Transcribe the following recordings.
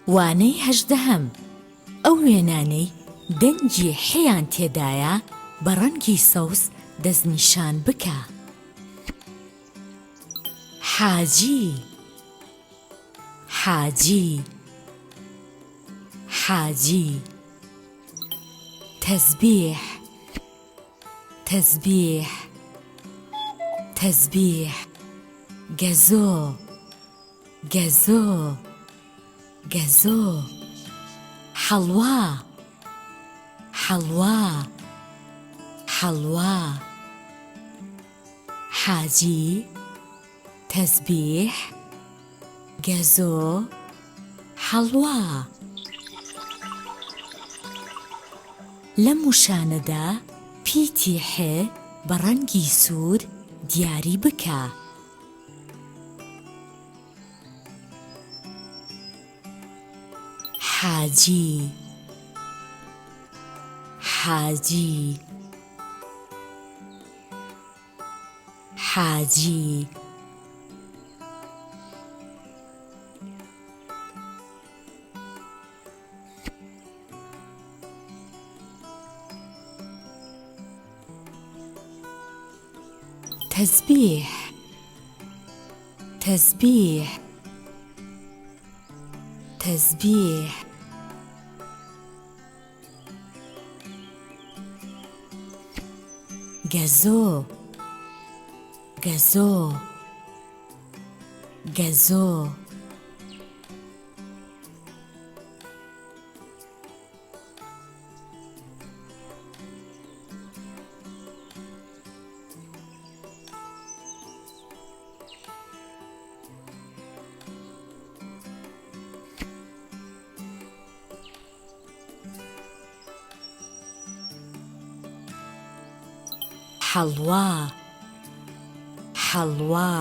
وانەی هەژدەهەم ئەو وێنانەی دەنگی حێیان تێدایە بە ڕەنگی سەوز دەستنیشان بکە. حاجی حاجی حاجی تەسبیح تەسبیح تەسبیح گەزۆ گەزۆ گەزۆ حەڵوا حەڵوا حەڵوا حاجی تەسبیح گەزۆ حەڵوا. لەم وشانەدا پیتی حێ بە ڕەنگی سوور دیاری بکە. حاجی حاجی حاجی تسبيح تسبيح تسبيح گەزۆ گەزۆ گەزۆ حەڵوا حەڵوا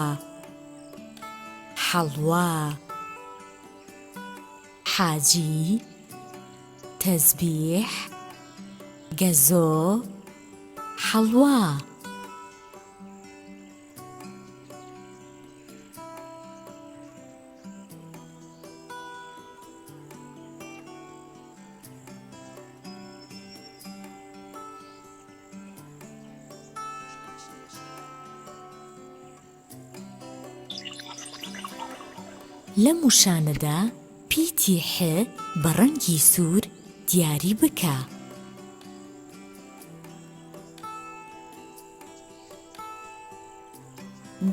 حەڵوا حاجی تەسبیح گەزۆ حەڵوا. لەم وشانەدا پیتی حێ بە ڕەنگی سوور دیاری بکە.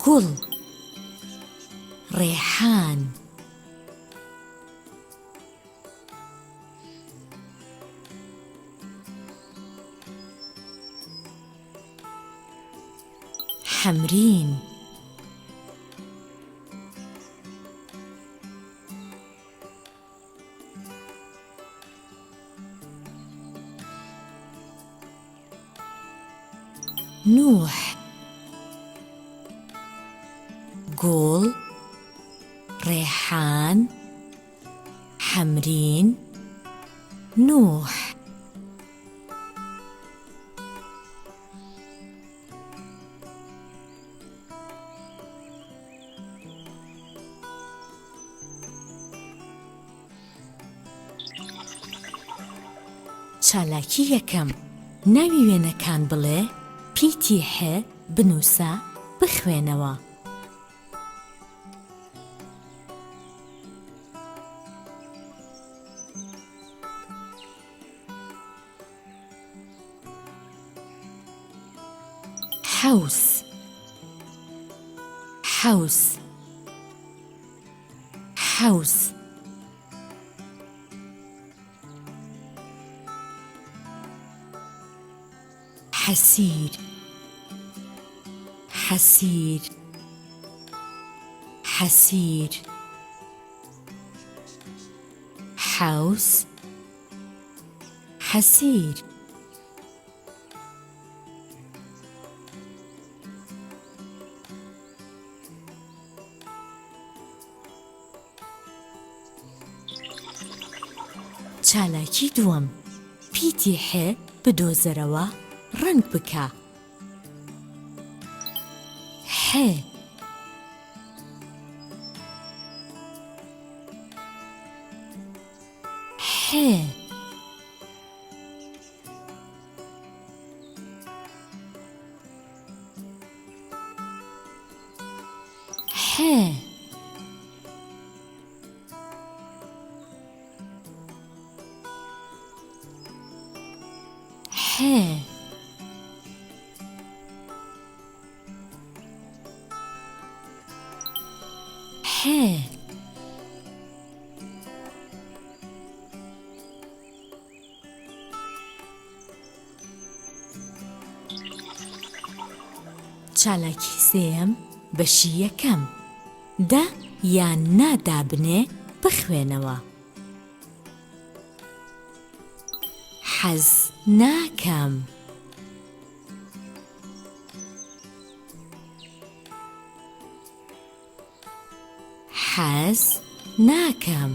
گوڵ ڕێحان حەمرین نوح گوڵ ڕێحان حەمرین نوح. چالاکی یەکەم ناوی وێنەکان بڵێ، پیتی حێ بنووسە بخوێنەوە. حەوس حەوس حەوس حەسیر حەسیر حەسیر حەوس حەسیر چالاکی دووەم پیتی حێ بدۆزەرەوە ڕەنگ بکە. حێ حێ حێ حێ حێ چالاکی سێیەم بەشی یەکەم دا یان نا دابنێ بخوێنەوە. حەز ناکەم. حەز ناکەم.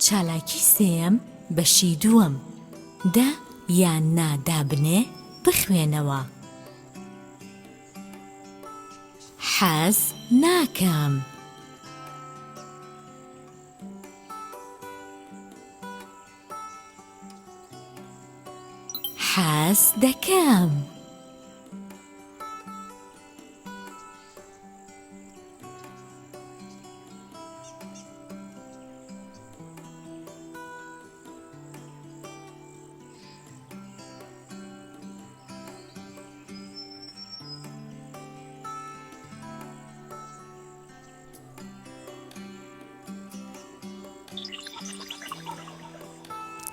چالاکی سێیەم بەشی دووەم دا یان نا دابنێ بخوێنەوە. حەز ناکەم. حەز دەکەم.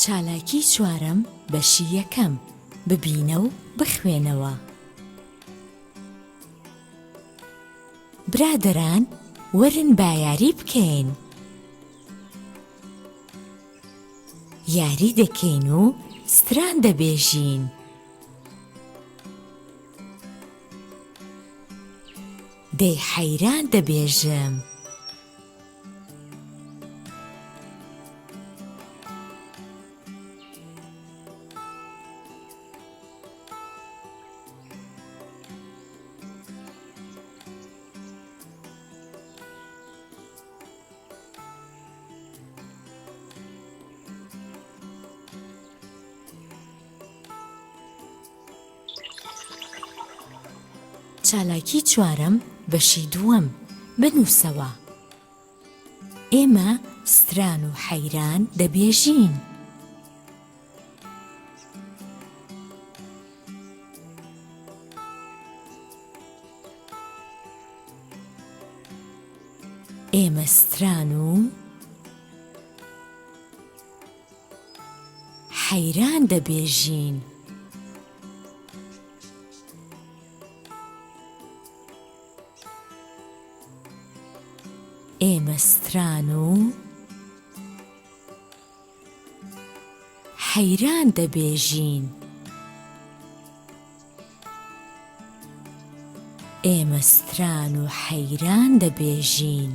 چالاکی چوارەم بەشی یەکەم ببینە و بخوێنەوە. برادەران وەرن با یاری بکەین. یاری دەکەین و ستران دەبێژین. دەی حەیران دەبێژم. چالاکی چوارەم بەشی دووەم بنووسەوە. ئێمە ستران و حەیران دەبێژین. ئێمە ستران و حەیران دەبێژین. ئێمە ستران و حەیران دەبێژین. ئێمە ستران و حەیران دەبێژین.